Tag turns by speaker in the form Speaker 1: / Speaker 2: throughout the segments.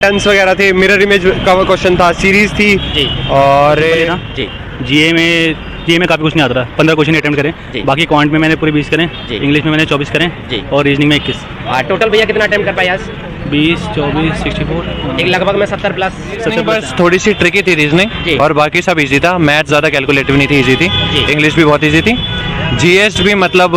Speaker 1: Tense वगैरह थे, mirror image का क्वेश्चन था, सीरीज थी
Speaker 2: जी।
Speaker 1: और
Speaker 2: जी
Speaker 3: जीए में काफ़ी कुछ नहीं आता था। 15 क्वेश्चन अटेम्प्ट करें, बाकी क्वांट में मैंने पूरे 20 करें, इंग्लिश में मैंने 24 करें
Speaker 2: जी।
Speaker 3: और रीजनिंग में 21।
Speaker 2: टोटल भैया कितना अटेम्प्ट कर पाए आज?
Speaker 3: 20, 24, 64
Speaker 2: एक लगभग में 70 प्लस।
Speaker 1: बस थोड़ी सी ट्रिकी थी
Speaker 2: जी।
Speaker 1: रीजनिंग और बाकी सब इजी था। मैथ ज़्यादा कैलकुलेटिव नहीं थी, इजी थी।
Speaker 2: जी।
Speaker 1: इंग्लिश भी बहुत इजी थी। जीएस भी मतलब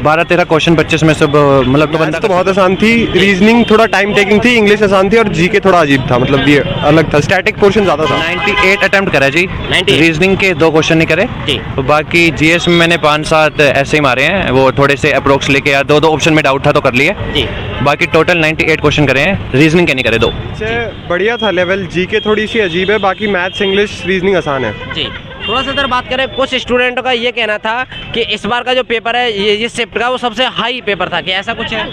Speaker 1: 12-13 क्वेश्चन 25 में सब मतलब तो बहुत आसान थी। रीजनिंग थोड़ा टाइम टेकिंग थी, इंग्लिश आसान थी और जीके थोड़ा अजीब था, मतलब ये अलग था। स्टैटिक पोर्शन ज़्यादा था। 98 अटेम्प्ट करा जी।
Speaker 2: 98
Speaker 1: रीजनिंग के 2 क्वेश्चन नहीं करे
Speaker 2: जी।
Speaker 1: तो बाकी जीएस में मैंने 5-7 ऐसे ही मारे हैं, वो थोड़े से अप्रोक्स लेके या 2 ऑप्शन में डाउट था तो कर लिए
Speaker 2: जी।
Speaker 1: बाकी टोटल 98 क्वेश्चन करे हैं, रीजनिंग के नहीं करे 2। बढ़िया था लेवल। जीके थोड़ी सी अजीब है, बाकी मैथ्स इंग्लिश रीजनिंग आसान है
Speaker 2: जी। थोड़ा सा अगर बात करें, कुछ स्टूडेंटों का ये कहना था कि इस बार का जो पेपर है ये शिफ्ट का वो सबसे हाई पेपर था, कि ऐसा कुछ है?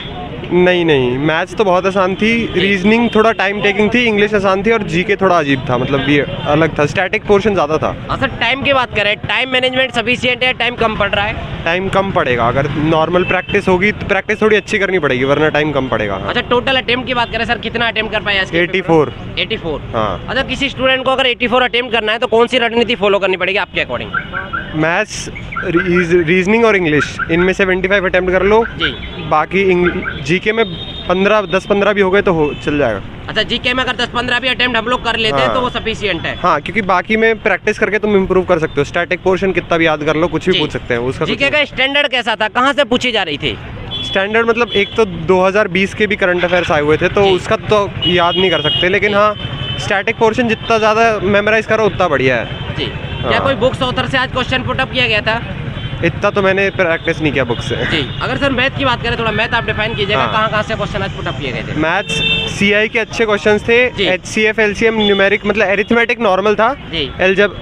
Speaker 1: नहीं, मैथ्स तो बहुत आसान थी, रीजनिंग थोड़ा टाइम टेकिंग थी, इंग्लिश आसान थी और जीके थोड़ा अजीब था, मतलब ये अलग था। स्टैटिक पोर्शन ज़्यादा था।
Speaker 2: अच्छा, टाइम की बात करें, टाइम मैनेजमेंट सफिशिएंट है, टाइम कम पड़ रहा है?
Speaker 1: टाइम कम पड़ेगा, अगर नॉर्मल प्रैक्टिस होगी तो प्रैक्टिस थोड़ी अच्छी करनी पड़ेगी, वरना टाइम कम पड़ेगा।
Speaker 2: अच्छा, टोटल अटेम्प्ट की बात करें सर, कितना अटेम्प्ट कर पाए आज?
Speaker 1: 84।
Speaker 2: 84।
Speaker 1: हाँ।
Speaker 2: अच्छा, किसी स्टूडेंट को अगर 84 अटेम्प्ट करना है तो कौन सी रणनीति फॉलो करनी पड़ेगी आपके अकॉर्डिंग?
Speaker 1: मैथ्स, रीजनिंग और इंग्लिश, इनमें 75 अटेम्प्ट कर लो
Speaker 2: जी।
Speaker 1: बाकी जीके में 10-15 भी हो गए तो चल जाएगा।
Speaker 2: अच्छा, जीके में अगर 10-15 भी अटेम्प्ट हम लोग कर लेते हैं
Speaker 1: हाँ।
Speaker 2: तो वो सफिशिएंट है?
Speaker 1: हाँ, क्योंकि बाकी में प्रैक्टिस करके तुम इम्प्रूव कर सकते हो। स्टैटिक पोर्शन कितना भी याद कर लो, कुछ भी पूछ सकते हैं उसका।
Speaker 2: जीके का स्टैंडर्ड कैसा था, कहाँ से पूछी जा रही थी?
Speaker 1: स्टैंडर्ड मतलब एक तो 2020 के भी करंट अफेयर्स आए हुए थे तो उसका तो याद नहीं कर सकते, लेकिन हाँ स्टैटिक पोर्शन जितना ज़्यादा मेमोराइज करो उतना बढ़िया है
Speaker 2: जी। क्या कोई बुक्स ऑथर से आज क्वेश्चन पुट अप किया गया था?
Speaker 1: इतना तो मैंने प्रैक्टिस नहीं किया बुक से
Speaker 2: जी। अगर सर मैथ की बात करें, थोड़ा मैथ आप डिफाइन कीजिएगा, कहाँ से क्वेश्चन आज पुट अप किए गए थे?
Speaker 1: मैथ्स सीआई के अच्छे क्वेश्चंस थे, एचसीएफ एलसीएम न्यूमेरिक मतलब एरिथमेटिक नॉर्मल था
Speaker 2: जी।
Speaker 1: जब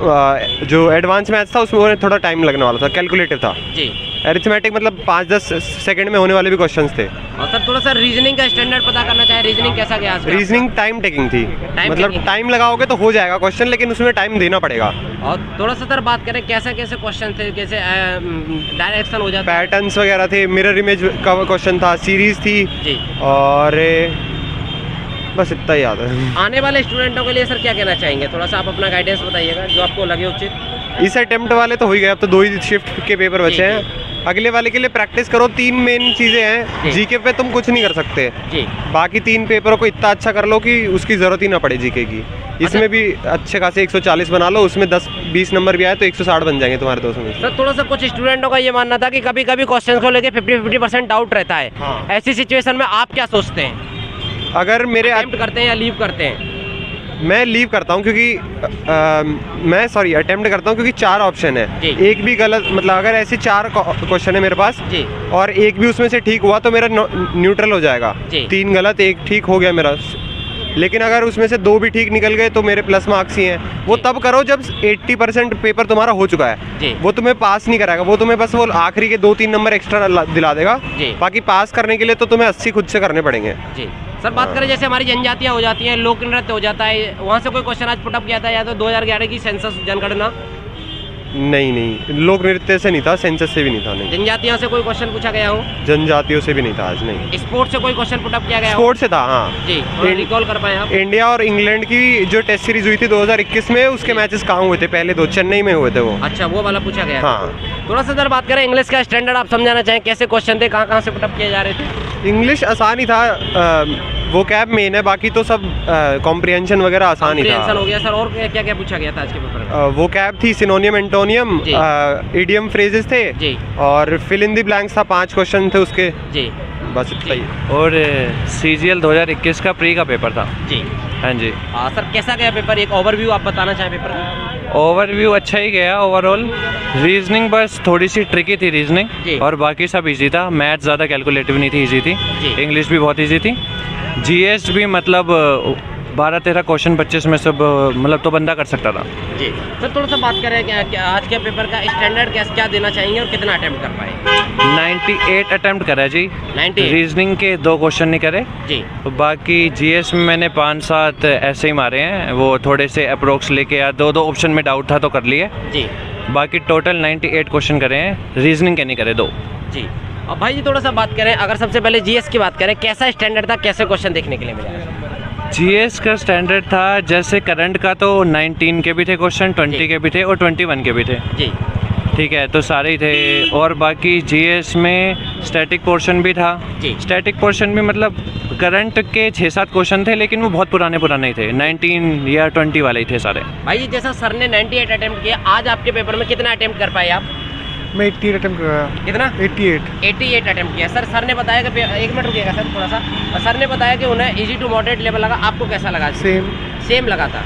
Speaker 1: जो एडवांस मैथ्स था उसमें थोड़ा टाइम लगने वाला था, कैलकुलेटिव था
Speaker 2: जी।
Speaker 1: एरिथमेटिक मतलब 5-10 सेकंड में होने वाले भी क्वेश्चंस थे।
Speaker 2: और सर थोड़ा सा रीजनिंग का स्टैंडर्ड पता करना चाहे, रीजनिंग कैसा गया आज?
Speaker 1: रीजनिंग टाइम टेकिंग थी, मतलब टाइम लगाओगे तो हो जाएगा क्वेश्चन, लेकिन उसमें टाइम देना पड़ेगा।
Speaker 2: और थोड़ा सा सर बात करें, कैसे क्वेश्चन थे, कैसे डायरेक्शन हो जाता है?
Speaker 1: पैटर्न्स वगैरह थे, मिरर इमेज का क्वेश्चन था, सीरीज थी
Speaker 2: जी।
Speaker 1: और बस इतना ही याद है।
Speaker 2: आने वाले स्टूडेंटों के लिए सर क्या कहना चाहेंगे? थोड़ा सा आप अपना गाइडेंस बताइएगा जो आपको लगे उचित।
Speaker 1: इस अटेम्प्ट वाले तो हो ही गए, अब तो 2 ही शिफ्ट के पेपर बचे हैं। अगले वाले के लिए प्रैक्टिस करो। 3 मेन चीज़ें हैं, जीके पे तुम कुछ नहीं कर सकते
Speaker 2: जी।
Speaker 1: बाकी 3 पेपरों को इतना अच्छा कर लो कि उसकी ज़रूरत ही ना पड़े जीके की। इसमें भी अच्छे खासे 140 बना लो, उसमें 10-20 नंबर भी आए तो 160 बन जाएंगे तुम्हारे 200 में।
Speaker 2: सर थोड़ा सा कुछ स्टूडेंटों का ये मानना था कि कभी कभी क्वेश्चन को लेके 50% डाउट रहता है।
Speaker 1: हाँ।
Speaker 2: ऐसी सिचुएशन में आप क्या सोचते हैं?
Speaker 1: अगर मेरे
Speaker 2: अटेम्प्ट करते हैं या लीव करते हैं?
Speaker 1: मैं लीव करता हूँ क्योंकि अटेम्प्ट करता हूँ क्योंकि 4 ऑप्शन है, एक भी गलत मतलब अगर ऐसे 4 क्वेश्चन है मेरे पास
Speaker 2: जी।
Speaker 1: और एक भी उसमें से ठीक हुआ तो मेरा न्यूट्रल हो जाएगा। 3 गलत 1 ठीक हो गया मेरा। लेकिन अगर उसमें से 2 भी ठीक निकल गए तो मेरे प्लस मार्क्स ही हैं। वो तब करो जब 80% पेपर तुम्हारा हो चुका है, वो तुम्हें पास नहीं कराएगा, वो तुम्हें बस वो आखिरी के 2-3 नंबर एक्स्ट्रा दिला देगा। बाकी पास करने के लिए तो तुम्हें 80 खुद से करने पड़ेंगे जी।
Speaker 2: सर बात करें जैसे हमारी जनजातियाँ हो जाती हैं, लोक नृत्य हो जाता है, वहाँ से कोई क्वेश्चन आज पुटअप किया था या तो 2011 की सेंसस जनगणना?
Speaker 1: नहीं, लोक नृत्य से नहीं था, सेंसस से भी नहीं था। नहीं।
Speaker 2: जनजातियों से कोई क्वेश्चन पूछा गया हो?
Speaker 1: जनजातियों से भी नहीं था आज। नहीं।
Speaker 2: स्पोर्ट्स से कोई क्वेश्चन पुटअप किया गया?
Speaker 1: स्पोर्ट्स से था हाँ
Speaker 2: जी। रिकॉल कर पाए आप?
Speaker 1: इंडिया और इंग्लैंड की जो टेस्ट सीरीज हुई थी 2021 में, उसके मैचेस कहाँ हुए थे? पहले 2 चेन्नई में हुए थे वो।
Speaker 2: अच्छा, वो वाला पूछा गया।
Speaker 1: हाँ।
Speaker 2: थोड़ा सा सर बात करें इंग्लिश का स्टैंडर्ड आप समझाना चाहें, कैसे क्वेश्चन थे, कहाँ से पुटअप किए जा रहे थे?
Speaker 1: इंग्लिश आसान ही था, वो कैब मेन है, बाकी तो सब कॉम्प्रिहेंशन वगैरह आसान ही था।
Speaker 2: हो गया सर। और क्या क्या पूछा गया था आज के पेपर में?
Speaker 1: वो कैब थी, सिनोनियम एंटोनियम, इडियम फ्रेजेस थे जी। और फिल इन द ब्लैंक्स था, 5 क्वेश्चन थे उसके जी। बस इतना ही। और सीजीएल 2021 का प्री का पेपर था
Speaker 2: जी।
Speaker 1: हाँ जी।
Speaker 2: सर कैसा गया पेपर? एक ओवरव्यू आप बताना चाहें पेपर का?
Speaker 1: ओवरव्यू अच्छा ही गया ओवरऑल। रीजनिंग बस थोड़ी सी ट्रिकी थी रीजनिंग और बाकी सब इजी था। मैथ ज़्यादा कैलकुलेटिव नहीं थी, इजी थी। इंग्लिश भी बहुत इजी थी। जीएस भी मतलब 12-13 क्वेश्चन 25 में सब मतलब तो बंदा कर सकता था
Speaker 2: जी। सर थोड़ा सा बात करें क्या आज के पेपर का स्टैंडर्ड क्या देना चाहेंगे और कितना अटेम्प्ट कर पाए?
Speaker 1: 98 अटेम्प्ट करा जी।
Speaker 2: 98।
Speaker 1: रीजनिंग के 2 क्वेश्चन नहीं करे
Speaker 2: जी।
Speaker 1: बाकी जीएस में मैंने 5-7 ऐसे ही मारे हैं, वो थोड़े से अप्रोक्स लेके या 2 ऑप्शन में डाउट था तो कर लिए जी। बाकी टोटल 98 क्वेश्चन करे हैं, रीजनिंग के नहीं करे 2
Speaker 2: जी। अब भाई जी थोड़ा सा बात करें, अगर सबसे पहले जीएस की बात करें, कैसा स्टैंडर्ड था, कैसे क्वेश्चन देखने के लिए मिला?
Speaker 4: जीएस का स्टैंडर्ड था जैसे करंट का तो 19 के भी थे क्वेश्चन, 20 के भी थे और 21 के भी थे
Speaker 2: जी।
Speaker 4: ठीक है, तो सारे ही थे। और बाकी जीएस में स्टैटिक पोर्शन भी था
Speaker 2: जी।
Speaker 4: स्टैटिक पोर्शन भी मतलब करंट के 6-7 क्वेश्चन थे, लेकिन वो बहुत पुराने ही थे, 19 या 20 वाले ही थे सारे।
Speaker 2: भाई जैसा सर ने 98 अटेम्प्ट किया, आज आपके पेपर में कितना अटेम्प्ट कर पाए आप?
Speaker 1: मैं 88 अटेम्प्ट कराया।
Speaker 2: कितना?
Speaker 1: 88
Speaker 2: अटेम्प्ट किया। सर ने बताया कि एक मिनट रुकिएगा सर थोड़ा सा। सर ने बताया कि उन्हें इजी टू मॉडरेट लेवल लगा, आपको कैसा लगा?
Speaker 1: सेम
Speaker 2: लगा था।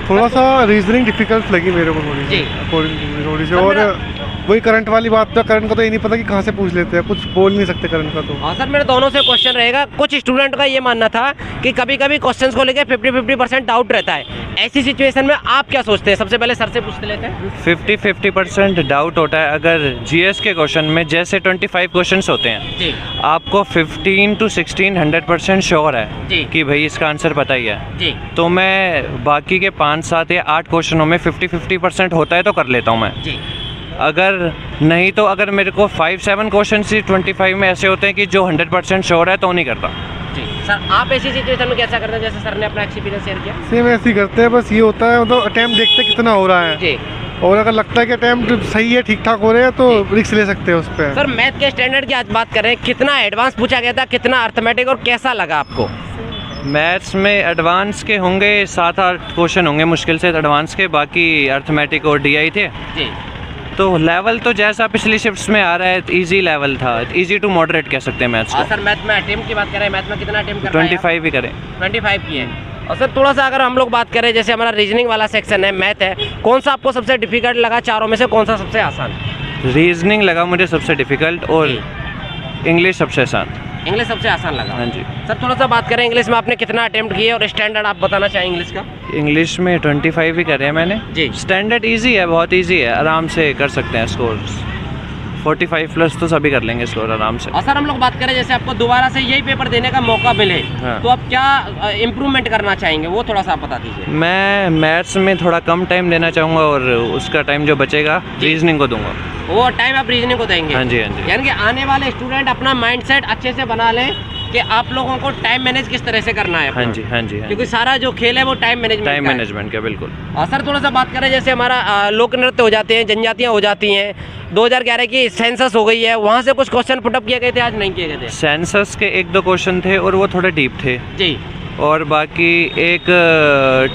Speaker 1: थोड़ा सा रीजनिंग डिफिकल्ट लगी मेरे को थोड़ी
Speaker 2: जी।
Speaker 1: थोड़ी सी। और वही करंट वाली बात था, करंट का तो ये नहीं पता कि कहाँ से पूछ लेते हैं, कुछ बोल नहीं सकते करंट का तो।
Speaker 2: हाँ सर, मेरे दोनों से क्वेश्चन रहेगा। कुछ स्टूडेंट का ये मानना था कि कभी कभी क्वेश्चंस को लेकर 50% डाउट रहता है। ऐसी सिचुएशन में आप क्या सोचते हैं? सबसे पहले सर से पूछ लेते हैं।
Speaker 4: 50% डाउट होता है अगर जीएस के क्वेश्चन में, जैसे 25 क्वेश्चंस होते हैं
Speaker 2: जी।
Speaker 4: आपको 15 to 16 100% श्योर है
Speaker 2: जी।
Speaker 4: कि भाई इसका आंसर पता ही है
Speaker 2: जी।
Speaker 4: तो मैं बाकी के 5, 7 या 8 क्वेश्चनों में 50% होता है तो कर लेता हूँ मैं
Speaker 2: जी।
Speaker 4: अगर नहीं तो अगर मेरे को 5-7 क्वेश्चन 25 में ऐसे होते हैं कि जो 100% श्योर है तो नहीं करता।
Speaker 2: जी सर, आप ऐसी सिचुएशन में कैसा करते हैं जैसे सर ने अपना एक्सपीरियंस शेयर किया?
Speaker 1: सेम ऐसे ही करते हैं, बस ये होता है मतलब अटेम्प्ट देखते हैं कितना हो रहा है
Speaker 2: जी।
Speaker 1: और अगर लगता है कि अटेम्प्ट सही है, ठीक ठाक हो रहे हैं तो रिस्क ले सकते हैं उस पर।
Speaker 2: सर मैथ के स्टैंडर्ड की आज बात करें, कितना एडवांस पूछा गया था, कितना अर्थमेटिक और कैसा लगा आपको?
Speaker 4: मैथ्स में एडवांस के होंगे 7-8 क्वेश्चन होंगे मुश्किल से एडवांस के, बाकी अर्थमेटिक और डीआई थे
Speaker 2: जी।
Speaker 4: तो लेवल तो जैसा पिछली शिफ्ट्स में आ रहा है इजी लेवल था, इजी टू मॉडरेट कह सकते हैं मैथ्स को।
Speaker 2: सर मैथ में अटेम्प्ट की बात करें, मैथ में कितना अटेम्प्ट कर रहे हैं?
Speaker 4: 25 ही करें।
Speaker 2: 25 की है। और सर थोड़ा सा अगर हम लोग बात करें, जैसे हमारा रीजनिंग वाला सेक्शन है, मैथ है, कौन सा आपको सबसे डिफिकल्ट लगा चारों में से? कौन सा सबसे आसान?
Speaker 4: रीजनिंग लगा मुझे सबसे डिफिकल्ट और इंग्लिश सबसे आसान।
Speaker 2: इंग्लिश सबसे आसान लगा।
Speaker 4: हाँ जी।
Speaker 2: सर थोड़ा सा बात करें इंग्लिश में आपने कितना अटेम्प्ट किए और स्टैंडर्ड आप बताना चाहें इंग्लिश का?
Speaker 4: इंग्लिश में 25 ही करे हैं मैंने
Speaker 2: जी।
Speaker 4: स्टैंडर्ड इजी है, बहुत इजी है, आराम से कर सकते हैं स्कोर्स। 45+ तो सभी कर लेंगे स्कोर आराम से।
Speaker 2: और सर हम लोग बात करें जैसे आपको दोबारा से यही पेपर देने का मौका मिले
Speaker 4: हाँ।
Speaker 2: तो आप क्या इम्प्रूवमेंट करना चाहेंगे, वो थोड़ा सा आप बता दीजिए।
Speaker 4: मैं मैथ्स में थोड़ा कम टाइम देना चाहूँगा और उसका टाइम जो बचेगा रीजनिंग को दूंगा।
Speaker 2: वो टाइम आप रीजनिंग को देंगे?
Speaker 4: हाँ जी, हाँ जी।
Speaker 2: यानी कि आने वाले स्टूडेंट अपना माइंडसेट अच्छे से बना लें कि आप लोगों को टाइम मैनेज किस तरह से करना है।
Speaker 4: हाँ जी, हाँ जी, हाँ
Speaker 2: क्योंकि
Speaker 4: जी।
Speaker 2: सारा जो खेल है वो टाइम मैनेजमेंट
Speaker 4: का बिल्कुल।
Speaker 2: और सर थोड़ा सा बात करें जैसे हमारा लोक नृत्य हो जाते हैं, जनजातियाँ हो जाती हैं, 2011 की सेंसस हो गई है, वहाँ से कुछ क्वेश्चन पुटअप किए गए थे, आज नहीं किए गए थे?
Speaker 4: सेंसस के 1-2 क्वेश्चन थे और वो थोड़े डीप थे
Speaker 2: जी।
Speaker 4: और बाकी एक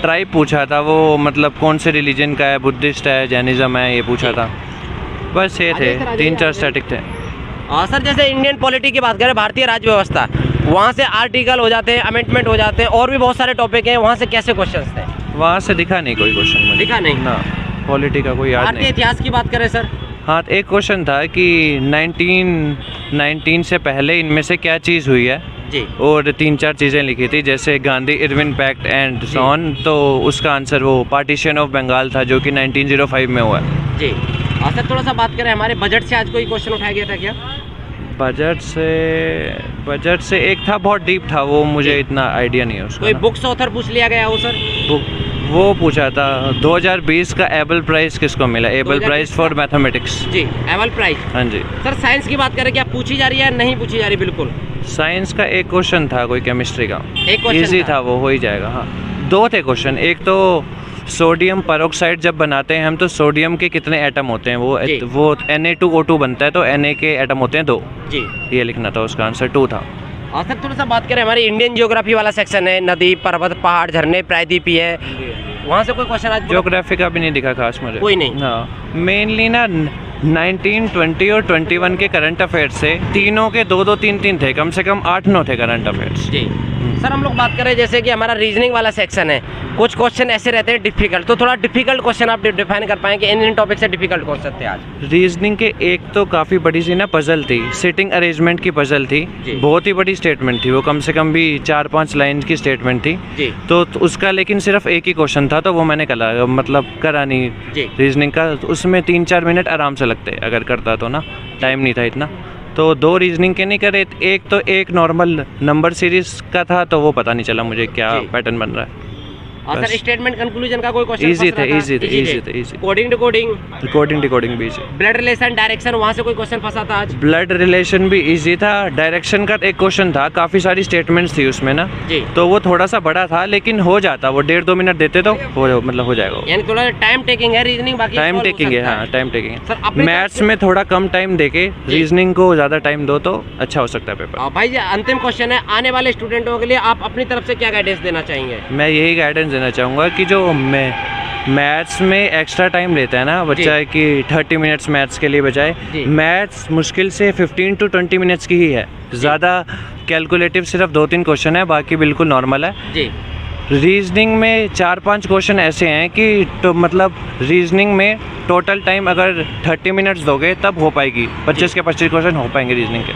Speaker 4: ट्राइब पूछा था, वो मतलब कौन से रिलीजन का है, बुद्धिस्ट है, जैनिज्म है, ये पूछा था। बस ये थे 3-4 स्टैटिक थे।
Speaker 2: और सर जैसे इंडियन पॉलिटी की बात करें, भारतीय राज्य व्यवस्था, वहाँ से आर्टिकल हो जाते हैं, अमेंडमेंट हो जाते हैं और भी बहुत सारे टॉपिक हैं, वहाँ से कैसे क्वेश्चंस थे?
Speaker 4: वहाँ से दिखा नहीं कोई क्वेश्चन मुझे।
Speaker 2: दिखा नहीं
Speaker 4: ना, पॉलिटी का कोई याद
Speaker 2: भारतीय
Speaker 4: नहीं।
Speaker 2: इतिहास की बात करें सर?
Speaker 4: हाँ, एक क्वेश्चन था कि 1919 से पहले इनमें से क्या चीज़ हुई है
Speaker 2: जी।
Speaker 4: और 3-4 चीज़ें लिखी थी, जैसे Gandhi Irwin pact and so on, तो उसका आंसर वो पार्टीशन ऑफ बंगाल था जो कि 1905 में हुआ है।
Speaker 2: जी। और सर थोड़ा सा बात करें हमारे बजट से, आज कोई क्वेश्चन उठाया गया था क्या?
Speaker 4: बजट से एक था, बहुत डीप था, वो मुझे इतना आइडिया नहीं है उसका।
Speaker 2: कोई बुक्स ऑथर पूछ लिया गया हो सर?
Speaker 4: वो पूछा था 2020 का एबल प्राइज किसको मिला, एबल प्राइज फॉर मैथमेटिक्स।
Speaker 2: जी, एबल प्राइज।
Speaker 4: हाँ जी।
Speaker 2: सर साइंस की बात करें, क्या पूछी जा रही है, नहीं पूछी जा रही? बिल्कुल।
Speaker 4: साइंस का एक क्वेश्चन था कोई केमिस्ट्री का,
Speaker 2: एक क्वेश्चन
Speaker 4: इजी था, वो हो ही जाएगा। हाँ, 2 थे क्वेश्चन। एक तो सोडियम पेरोक्साइड जब बनाते हैं हम तो सोडियम के कितने एटम होते हैं, वो Na2O2 बनता है तो Na के एटम होते हैं 2 जी। ये लिखना था, उसका आंसर 2 था।
Speaker 2: और सर थोड़ा सा बात करें हमारी इंडियन ज्योग्राफी वाला सेक्शन है, नदी, पर्वत, पहाड़, झरने, प्रायद्वीपीय है, वहाँ से कोई क्वेश्चन आज?
Speaker 4: ज्योग्राफी का भी नहीं दिखा खास मुझे,
Speaker 2: कोई नहीं।
Speaker 4: हाँ, मेनली ना 19, 20 और 21 के करंट अफेयर्स से तीनों के 2-2, 3-3 थे, कम से कम 8-9 थे करंट अफेयर्स
Speaker 2: जी। सर हम लोग बात करें जैसे कि हमारा रीजनिंग वाला सेक्शन है, कुछ क्वेश्चन ऐसे रहते हैं डिफिकल्ट, तो थोड़ा डिफिकल्ट क्वेश्चन आप डिफाइन कर पाएं कि इन टॉपिक से डिफिकल्ट कौन से थे आज?
Speaker 4: रीजनिंग के एक तो काफ़ी बड़ी सी ना पजल थी, सिटिंग अरेंजमेंट की पजल थी, बहुत ही बड़ी स्टेटमेंट थी वो, कम से कम भी 4-5 लाइन की स्टेटमेंट थी जी। तो उसका लेकिन सिर्फ एक ही क्वेश्चन था तो वो मैंने करा नहीं रीजनिंग का, उसमें 3-4 मिनट आराम से लगते अगर करता तो ना, टाइम नहीं था इतना, तो 2 रीजनिंग के नहीं करे। एक नॉर्मल नंबर सीरीज का था तो वो पता नहीं चला मुझे क्या पैटर्न बन रहा है।
Speaker 2: और सर स्टेटमेंट कंक्लूजन का कोई क्वेश्चन
Speaker 4: इजी थे, इजी थे, इजी थे, easy.
Speaker 2: Coding to coding,
Speaker 4: coding decoding भी इजी।
Speaker 2: ब्लड रिलेशन डायरेक्शन वहाँ से कोई क्वेश्चन फंसा था आज?
Speaker 4: ब्लड रिलेशन भी इजी था। डायरेक्शन का एक क्वेश्चन था, काफ़ी सारी स्टेटमेंट्स थी उसमें ना
Speaker 2: जी,
Speaker 4: तो वो थोड़ा सा बड़ा था, लेकिन हो जाता, वो 1.5-2 मिनट देते तो मतलब हो जाएगा।
Speaker 2: यानी थोड़ा टाइम टेकिंग है, रीजनिंग बाकी
Speaker 4: टाइम
Speaker 2: solve हो
Speaker 4: टेकिंग है,
Speaker 2: सकता
Speaker 4: हाँ टाइम टेकिंग
Speaker 2: सर,
Speaker 4: है।
Speaker 2: अपने
Speaker 4: मैथ्स
Speaker 2: तरफ
Speaker 4: में थोड़ा कम टाइम देके रीजनिंग को ज़्यादा टाइम दो तो अच्छा हो सकता है पेपर।
Speaker 2: भाई जी अंतिम क्वेश्चन है, आने वाले स्टूडेंटों के लिए आप अपनी तरफ से क्या गाइडेंस देना चाहेंगे?
Speaker 4: मैं यही गाइडेंस देना चाहूँगा कि जो मैथ्स में एक्स्ट्रा टाइम लेता है ना बच्चा कि 30 मिनट्स मैथ्स के लिए बजाय, मैथ्स मुश्किल से 15 to 20 मिनट्स की ही है, ज़्यादा कैलकुलेटिव सिर्फ 2-3 क्वेश्चन है, बाकी बिल्कुल नॉर्मल है
Speaker 2: जी।
Speaker 4: रीजनिंग में 4-5 क्वेश्चन ऐसे हैं कि तो मतलब रीजनिंग में टोटल टाइम अगर 30 मिनट्स दोगे तब हो पाएगी, 25 के 25 क्वेश्चन हो पाएंगे रीजनिंग के,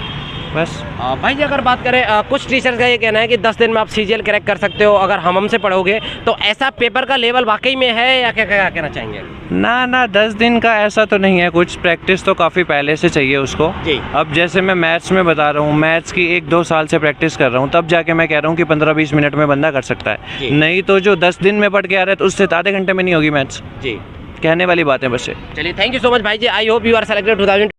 Speaker 4: बस।
Speaker 2: भाई जी अगर बात करें कुछ टीचर्स का ये कहना है कि 10 दिन में आप सीजीएल क्रैक कर सकते हो अगर हमसे पढ़ोगे, तो ऐसा पेपर का लेवल वाकई में है या क्या क्या कहना चाहेंगे?
Speaker 4: ना 10 दिन का ऐसा तो नहीं है, कुछ प्रैक्टिस तो काफ़ी पहले से चाहिए उसको
Speaker 2: जी।
Speaker 4: अब जैसे मैं मैथ्स में बता रहा हूँ, मैथ्स की 1-2 साल से प्रैक्टिस कर रहा हूँ, तब जाके मैं कह रहा हूँ कि 15-20 मिनट में बंदा कर सकता है, नहीं तो जो 10 दिन में पढ़ के आ रहा है तो उससे आधे घंटे में नहीं होगी मैथ्स।
Speaker 2: जी,
Speaker 4: कहने वाली बातें बस।
Speaker 2: चलिए थैंक यू सो मच भाई जी, I hope you are selected 2000